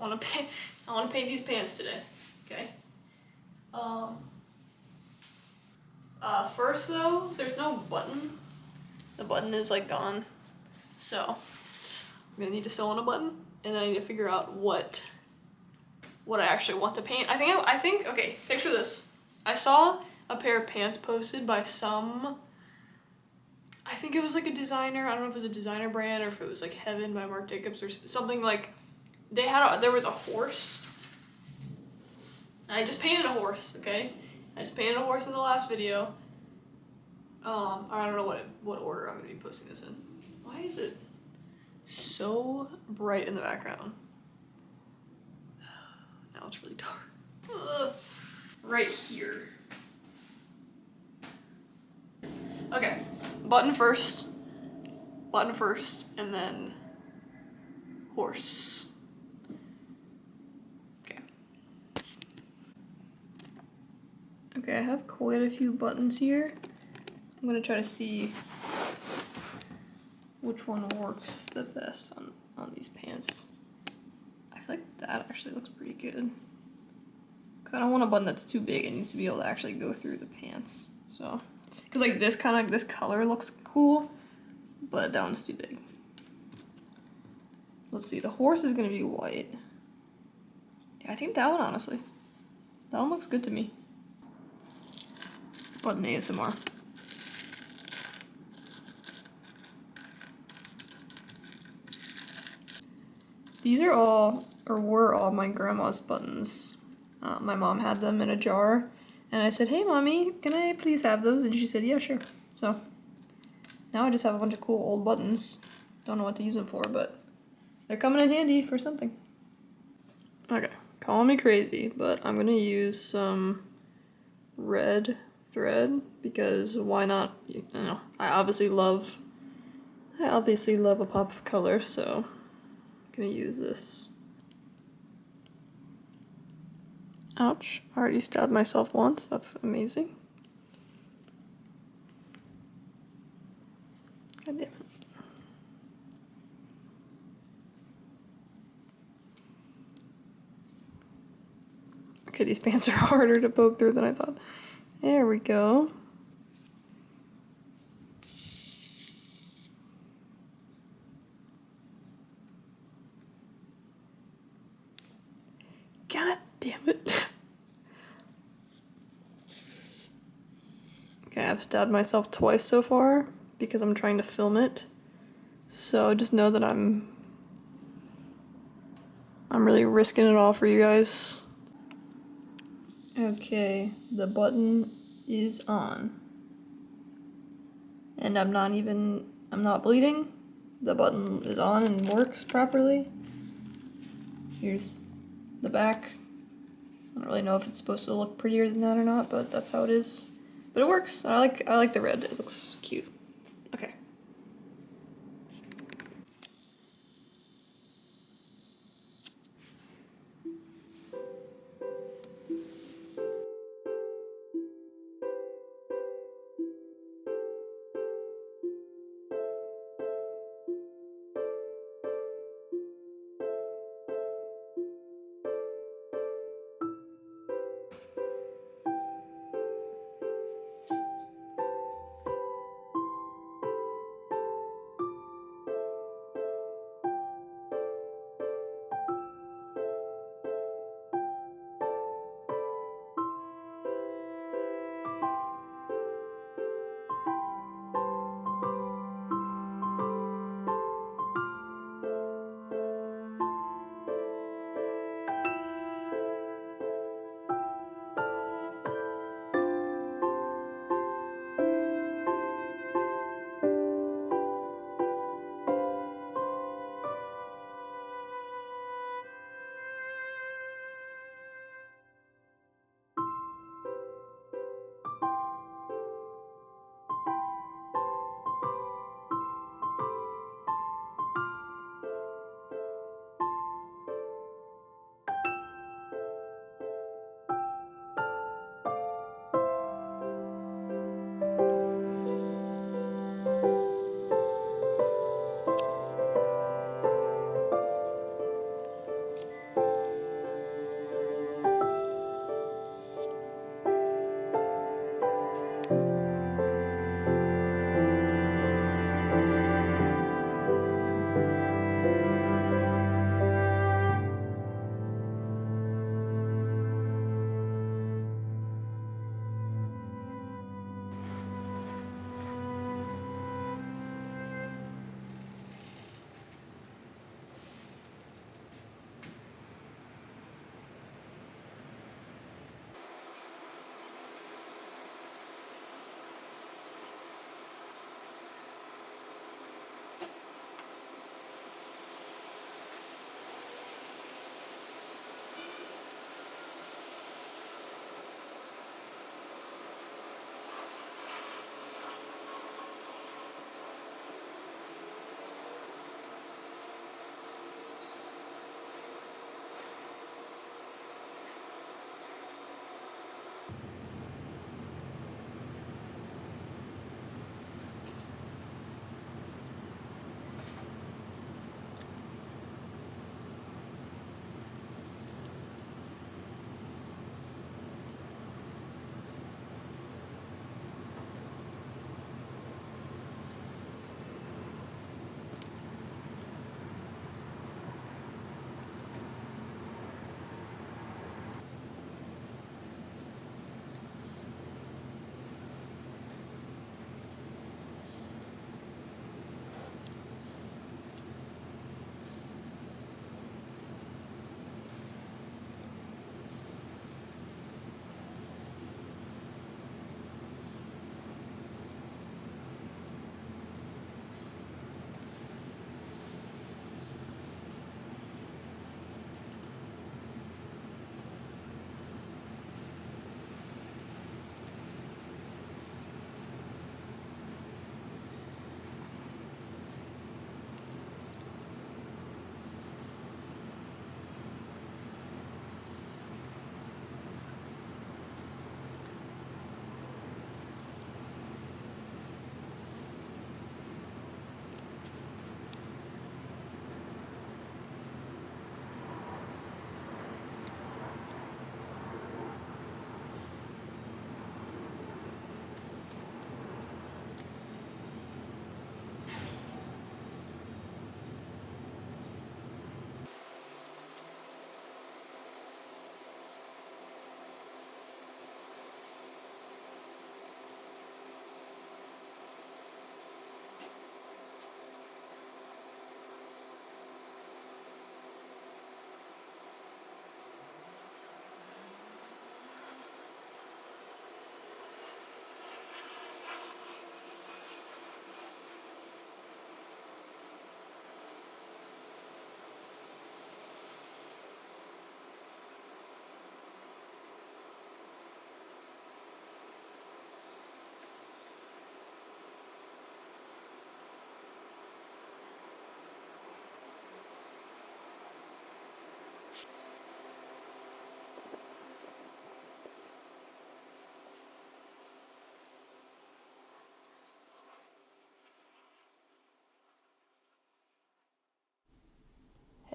want to paint. I want to paint these pants today. Okay. First though, there's no button. The button is like gone. So I'm gonna need to sew on a button, and then I need to figure out what I actually want to paint. I think. Okay, picture this. I saw a pair of pants posted by some. I think it was like a designer. I don't know if it was a designer brand or if it was like Heaven by Marc Jacobs or something. Like there was a horse. And I just painted a horse. Okay, I just painted a horse in the last video. I don't know what order I'm gonna be posting this in. Why is it so bright in the background? Now it's really dark. Ugh. Right here. Okay, button first, and then horse. Okay. Okay, I have quite a few buttons here. I'm gonna try to see which one works the best on these pants. I feel like that actually looks pretty good. Cause I don't want a button that's too big. It needs to be able to actually go through the pants. So, cause like this color looks cool, but that one's too big. Let's see, the horse is gonna be white. Yeah, I think that one, honestly. That one looks good to me. Button ASMR. These are all, or were all, my grandma's buttons. My mom had them in a jar, and I said, "Hey, Mommy, can I please have those?" And she said, "Yeah, sure." So now I just have a bunch of cool old buttons. Don't know what to use them for, but they're coming in handy for something. Okay, call me crazy, but I'm gonna use some red thread because why not? You know, I obviously love a pop of color, so I'm gonna use this. Ouch, I already stabbed myself once, that's amazing. God damn it. Okay, these pants are harder to poke through than I thought. There we go. God damn it. Okay, I've stabbed myself twice so far because I'm trying to film it. So just know that I'm really risking it all for you guys. Okay, the button is on. And I'm not bleeding. The button is on and works properly. Here's the back. I don't really know if it's supposed to look prettier than that or not, but that's how it is. But it works. I like the red. It looks cute. Okay.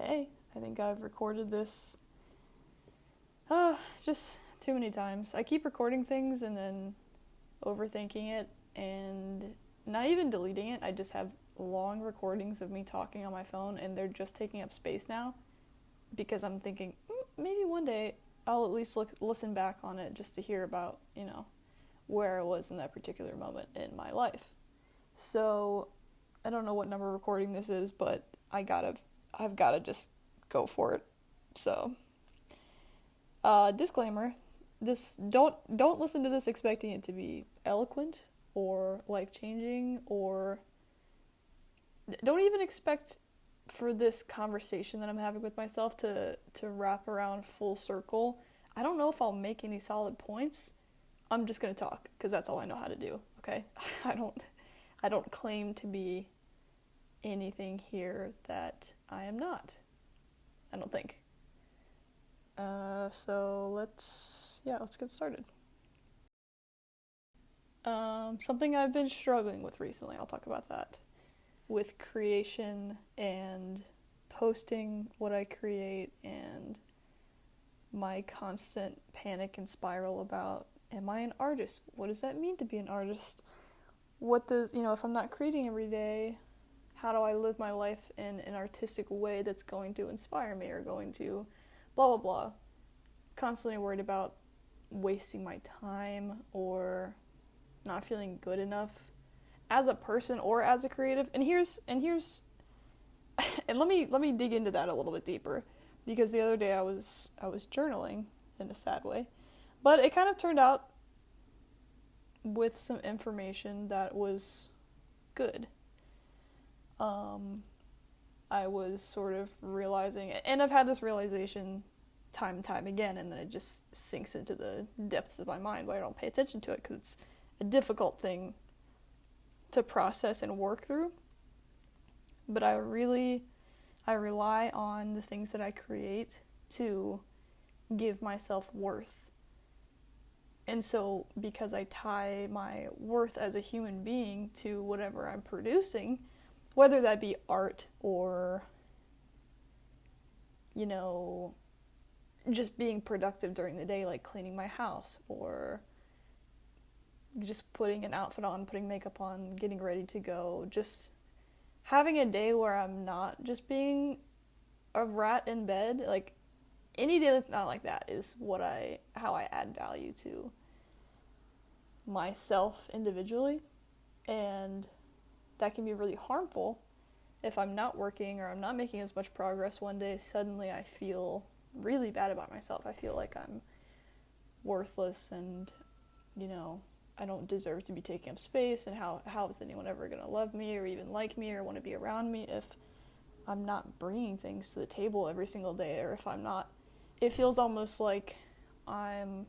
day. I think I've recorded this just too many times. I keep recording things and then overthinking it and not even deleting it. I just have long recordings of me talking on my phone, and they're just taking up space now because I'm thinking maybe one day I'll at least listen back on it just to hear about, where I was in that particular moment in my life. So I don't know what number recording this is, but I've gotta just go for it. So disclaimer, don't listen to this expecting it to be eloquent or life-changing, or don't even expect for this conversation that I'm having with myself to wrap around full circle. I don't know if I'll make any solid points. I'm just going to talk because that's all I know how to do, okay? I don't claim to be anything here that I am not. I don't think. So let's get started. Something I've been struggling with recently, I'll talk about that. With creation and posting what I create, and my constant panic and spiral about, am I an artist? What does that mean to be an artist? What does, if I'm not creating every day, how do I live my life in an artistic way that's going to inspire me or going to blah, blah, blah. Constantly worried about wasting my time or not feeling good enough as a person or as a creative. And let me dig into that a little bit deeper, because the other day I was journaling in a sad way, but it kind of turned out with some information that was good. I was sort of realizing, and I've had this realization time and time again, and then it just sinks into the depths of my mind, but I don't pay attention to it because it's a difficult thing to process and work through. But I rely on the things that I create to give myself worth. And so because I tie my worth as a human being to whatever I'm producing, whether that be art or, just being productive during the day, like cleaning my house, or just putting an outfit on, putting makeup on, getting ready to go, just having a day where I'm not just being a rat in bed, like any day that's not like that is how I add value to myself individually. And that can be really harmful if I'm not working or I'm not making as much progress one day. Suddenly I feel really bad about myself. I feel like I'm worthless and, I don't deserve to be taking up space, and how is anyone ever going to love me or even like me or want to be around me if I'm not bringing things to the table every single day, or if I'm not. It feels almost like I'm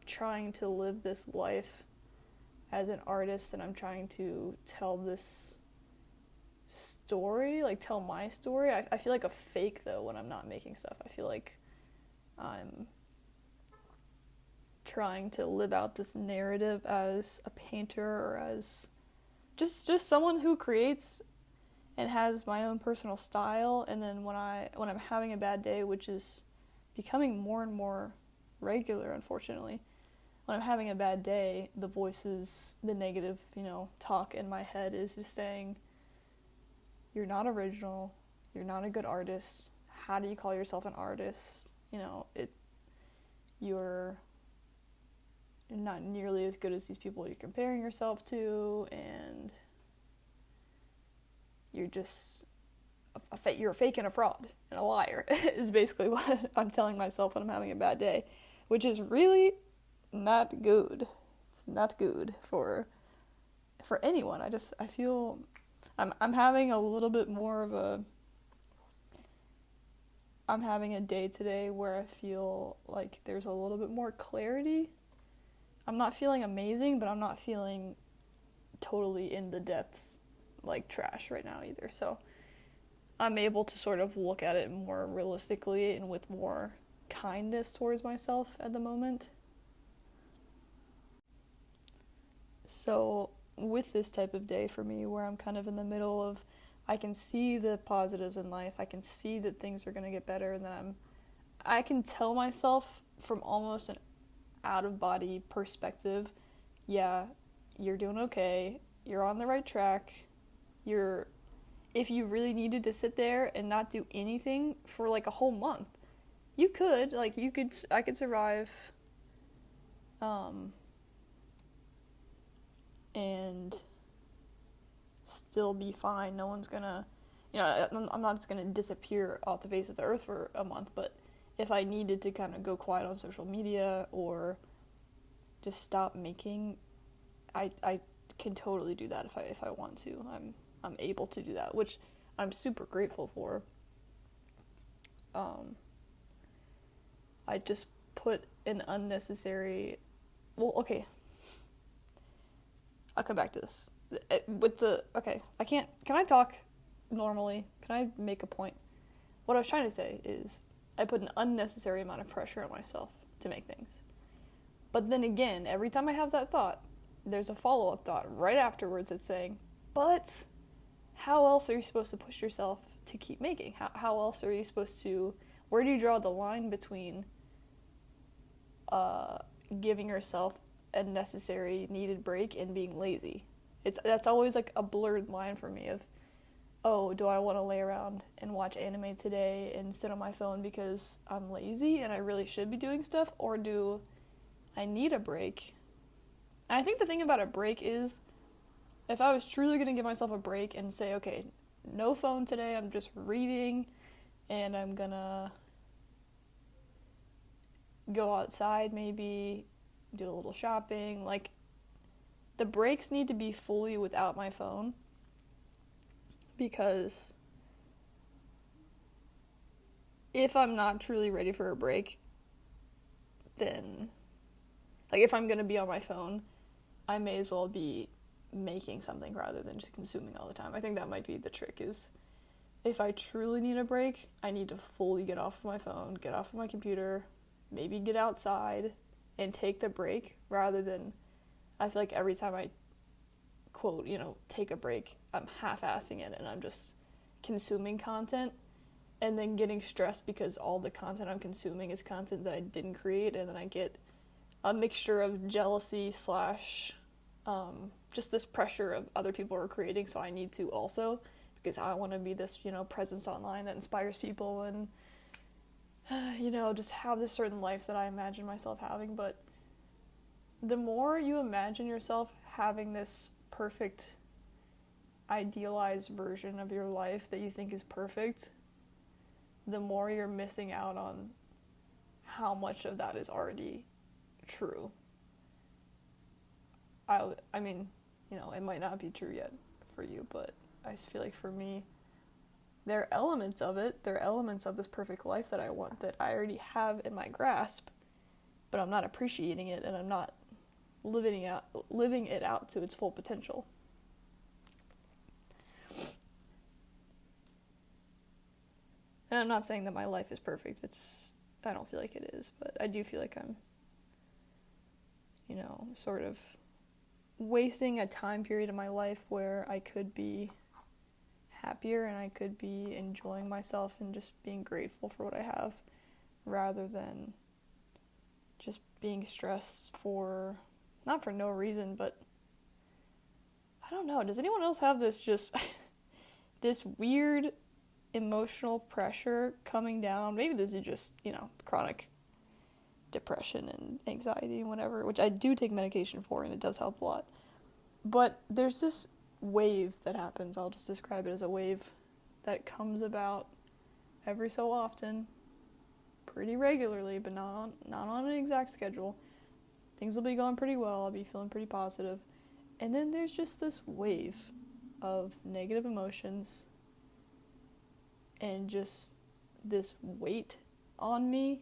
trying to live this life as an artist, and I'm trying to tell this story, like tell my story. I feel like a fake though when I'm not making stuff. I feel like I'm trying to live out this narrative as a painter or as just someone who creates and has my own personal style. And then when I'm having a bad day, which is becoming more and more regular, unfortunately, when I'm having a bad day, the voices, the negative, talk in my head is just saying, you're not original, you're not a good artist, how do you call yourself an artist? You're not nearly as good as these people you're comparing yourself to, and you're just you're a fake and a fraud and a liar is basically what I'm telling myself when I'm having a bad day, which is really not good. It's not good for anyone. I feel I'm having a little bit more of I'm having a day today where I feel like there's a little bit more clarity. I'm not feeling amazing, but I'm not feeling totally in the depths like trash right now either. So I'm able to sort of look at it more realistically and with more kindness towards myself at the moment. So with this type of day for me, where I'm kind of in the middle of I can see the positives in life. I can see that things are going to get better, and then I can tell myself from almost an out of body perspective, yeah, you're doing okay. You're on the right track. If you really needed to sit there and not do anything for like a whole month, you could, I could survive, and still be fine. No one's gonna, I'm not just gonna disappear off the face of the earth for a month, but if I needed to kind of go quiet on social media or just stop making, I can totally do that if I want to. I'm able to do that, which I'm super grateful for. I just put an unnecessary, okay, I'll come back to this. Can I talk normally? Can I make a point? What I was trying to say is, I put an unnecessary amount of pressure on myself to make things. But then again, every time I have that thought, there's a follow-up thought right afterwards that's saying, but how else are you supposed to push yourself to keep making? How else are you supposed to, where do you draw the line between giving yourself a necessary, needed break and being lazy? That's always like a blurred line for me of, oh, do I want to lay around and watch anime today and sit on my phone because I'm lazy and I really should be doing stuff, or do I need a break? And I think the thing about a break is, if I was truly going to give myself a break and say, okay, no phone today, I'm just reading, and I'm gonna go outside maybe, do a little shopping, like, the breaks need to be fully without my phone, because if I'm not truly ready for a break, then, like, if I'm gonna be on my phone, I may as well be making something rather than just consuming all the time. I think that might be the trick, is if I truly need a break, I need to fully get off of my phone, get off of my computer, maybe get outside and take the break, rather than, I feel like every time I quote, take a break, I'm half-assing it and I'm just consuming content and then getting stressed because all the content I'm consuming is content that I didn't create, and then I get a mixture of jealousy / just this pressure of other people are creating, so I need to also, because I want to be this, presence online that inspires people and, just have this certain life that I imagine myself having. But the more you imagine yourself having this perfect, idealized version of your life that you think is perfect, the more you're missing out on how much of that is already true. I mean, it might not be true yet for you, but I just feel like for me, there are elements of it, there are elements of this perfect life that I want that I already have in my grasp, but I'm not appreciating it, and I'm not living it out to its full potential. And I'm not saying that my life is perfect. I don't feel like it is, but I do feel like I'm, sort of wasting a time period in my life where I could be happier and I could be enjoying myself and just being grateful for what I have, rather than just being stressed not for no reason, but I don't know. Does anyone else have this just this weird emotional pressure coming down? Maybe this is just, chronic depression and anxiety and whatever, which I do take medication for, and it does help a lot. But there's this wave that happens. I'll just describe it as a wave that comes about every so often, pretty regularly, but not on an exact schedule. Things will be going pretty well. I'll be feeling pretty positive. And then there's just this wave of negative emotions and just this weight on me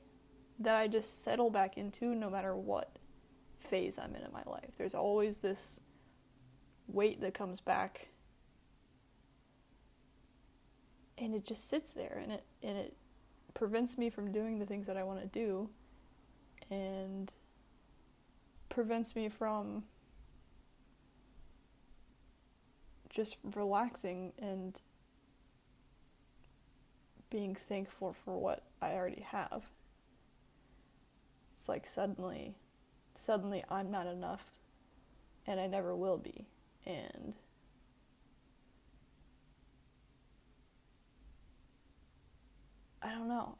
that I just settle back into no matter what phase I'm in my life. There's always this weight that comes back, and it just sits there, and it prevents me from doing the things that I want to do, and prevents me from just relaxing and being thankful for what I already have. It's like suddenly I'm not enough, and I never will be. And I don't know,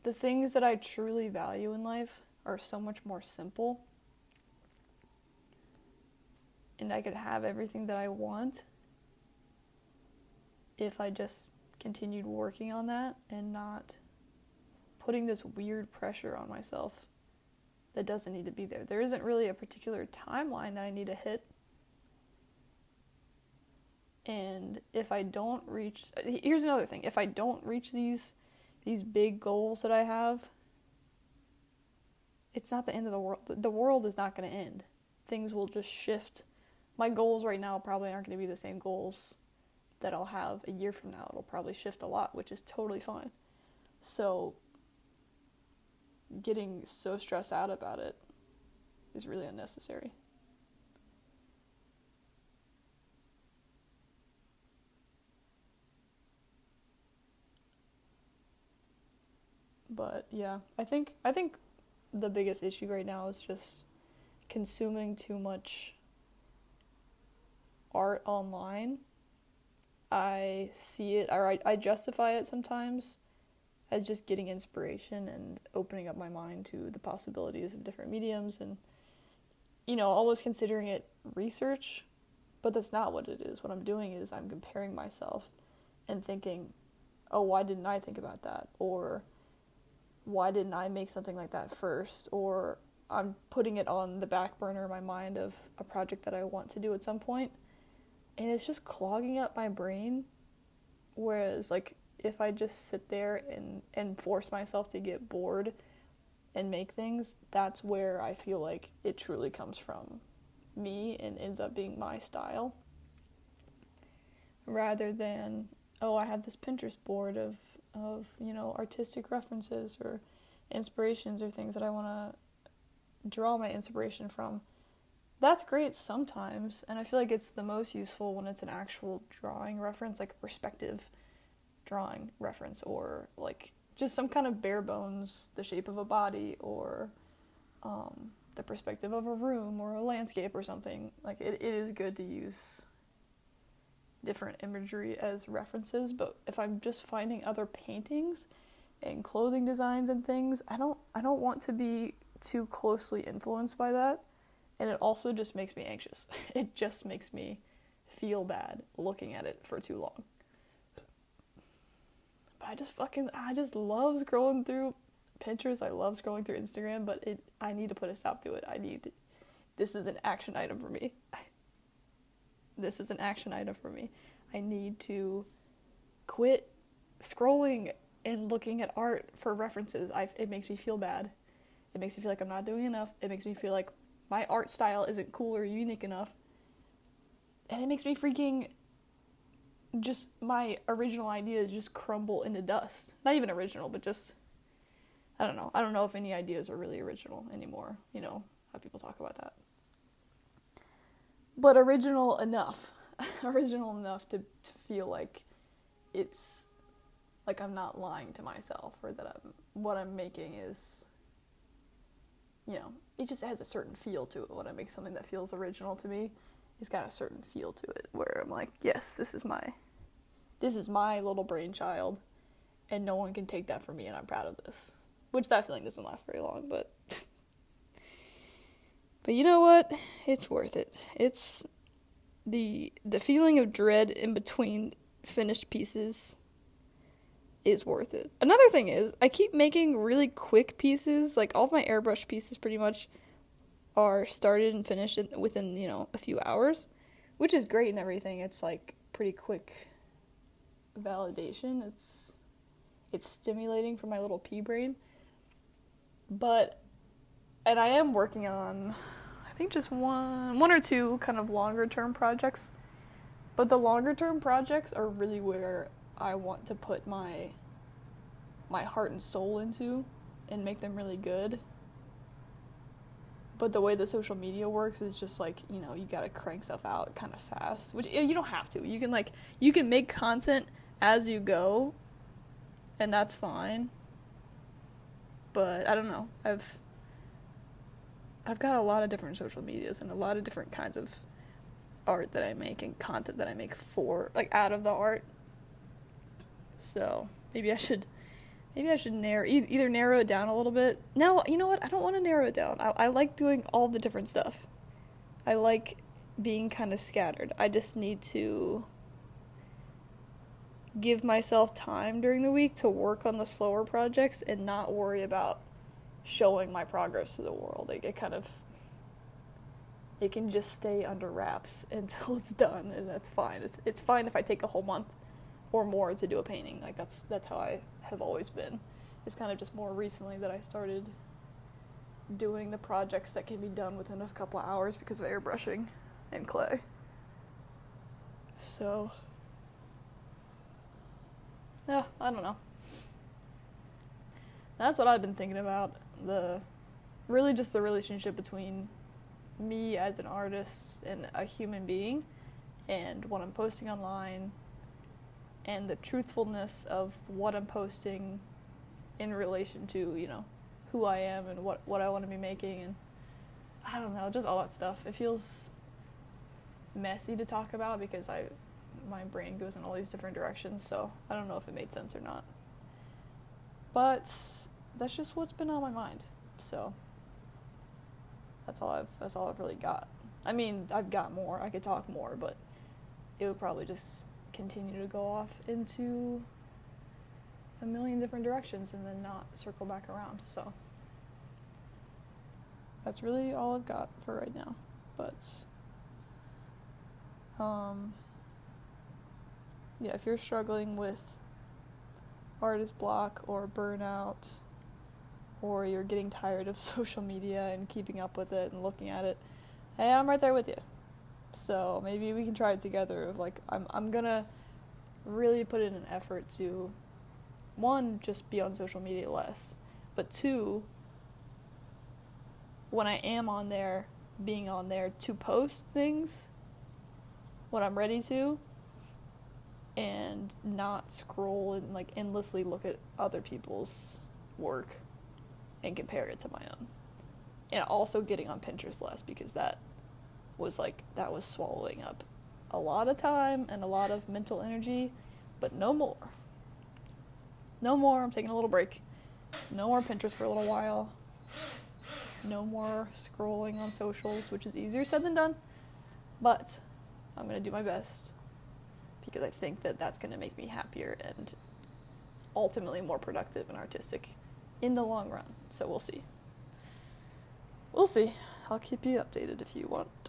the things that I truly value in life are so much more simple, and I could have everything that I want if I just continued working on that and not putting this weird pressure on myself that doesn't need to be there. There isn't really a particular timeline that I need to hit. And if I don't reach, here's another thing, if I don't reach these big goals that I have, it's not the end of the world. The world is not going to end. Things will just shift. My goals right now probably aren't going to be the same goals that I'll have a year from now. It'll probably shift a lot, which is totally fine. So getting so stressed out about it is really unnecessary. But yeah, I think the biggest issue right now is just consuming too much art online. I see it, or I justify it sometimes as just getting inspiration and opening up my mind to the possibilities of different mediums and, almost considering it research, but that's not what it is. What I'm doing is I'm comparing myself and thinking, oh, why didn't I think about that? Or why didn't I make something like that first? Or I'm putting it on the back burner in my mind of a project that I want to do at some point. And it's just clogging up my brain. Whereas, if I just sit there and force myself to get bored and make things, that's where I feel like it truly comes from me and ends up being my style. Rather than, oh, I have this Pinterest board of artistic references or inspirations or things that I want to draw my inspiration from. That's great sometimes, and I feel like it's the most useful when it's an actual drawing reference, like a perspective drawing reference, or just some kind of bare bones, the shape of a body, or the perspective of a room or a landscape or something. It is good to use different imagery as references, but if I'm just finding other paintings and clothing designs and things, I don't want to be too closely influenced by that, and it also just makes me anxious. It just makes me feel bad looking at it for too long. But I just love scrolling through Pinterest, I love scrolling through Instagram, but I need to put a stop to it. This is an action item for me. This is an action item for me. I need to quit scrolling and looking at art for references. It makes me feel bad. It makes me feel like I'm not doing enough. It makes me feel like my art style isn't cool or unique enough. And it makes me freaking just, my original ideas just crumble into dust. Not even original, but just, I don't know. I don't know if any ideas are really original anymore. How people talk about that. But original enough. Original enough to feel like it's, like I'm not lying to myself, or that what I'm making is, it just has a certain feel to it. When I make something that feels original to me, it's got a certain feel to it, where I'm like, yes, this is my little brainchild, and no one can take that from me, and I'm proud of this. Which that feeling doesn't last very long, but you know what? It's worth it. It's the feeling of dread in between finished pieces is worth it. Another thing is, I keep making really quick pieces. All of my airbrush pieces pretty much are started and finished within, a few hours, which is great and everything. It's pretty quick validation. It's stimulating for my little pea brain. And I am working on, I think, just one or two kind of longer term projects. But the longer term projects are really where I want to put my heart and soul into and make them really good. But the way the social media works is just you gotta crank stuff out kind of fast, which you don't have to. You can make content as you go, and that's fine. But I don't know. I've got a lot of different social medias and a lot of different kinds of art that I make and content that I make for, like, out of the art. So maybe I should either narrow it down a little bit. No, you know what? I don't want to narrow it down. I like doing all the different stuff. I like being kind of scattered. I just need to give myself time during the week to work on the slower projects and not worry about showing my progress to the world. It can just stay under wraps until it's done, and that's fine. It's fine if I take a whole month or more to do a painting. Like, that's how I have always been. It's kind of just more recently that I started doing the projects that can be done within a couple of hours because of airbrushing and clay. So, yeah, I don't know. That's what I've been thinking about. Really just the relationship between me as an artist and a human being, and what I'm posting online, and the truthfulness of what I'm posting in relation to, you know, who I am and what I want to be making, and I don't know, just all that stuff. It feels messy to talk about because my brain goes in all these different directions, so I don't know if it made sense or not. But that's just what's been on my mind. So that's all I've really got. I mean, I've got more. I could talk more, but it would probably just continue to go off into a million different directions and then not circle back around. So that's really all I've got for right now. But yeah, if you're struggling with artist block or burnout, or you're getting tired of social media and keeping up with it and looking at it, hey, I'm right there with you. So maybe we can try it together. Of like, I'm gonna really put in an effort to, one, just be on social media less, but two, when I am on there, being on there to post things when I'm ready to, and not scroll and like endlessly look at other people's work and compare it to my own. And also getting on Pinterest less, because that was swallowing up a lot of time and a lot of mental energy, but no more. I'm taking a little break. No more Pinterest for a little while. No more scrolling on socials, which is easier said than done, but I'm going to do my best because I think that that's going to make me happier and ultimately more productive and artistic in the long run. So we'll see. I'll keep you updated if you want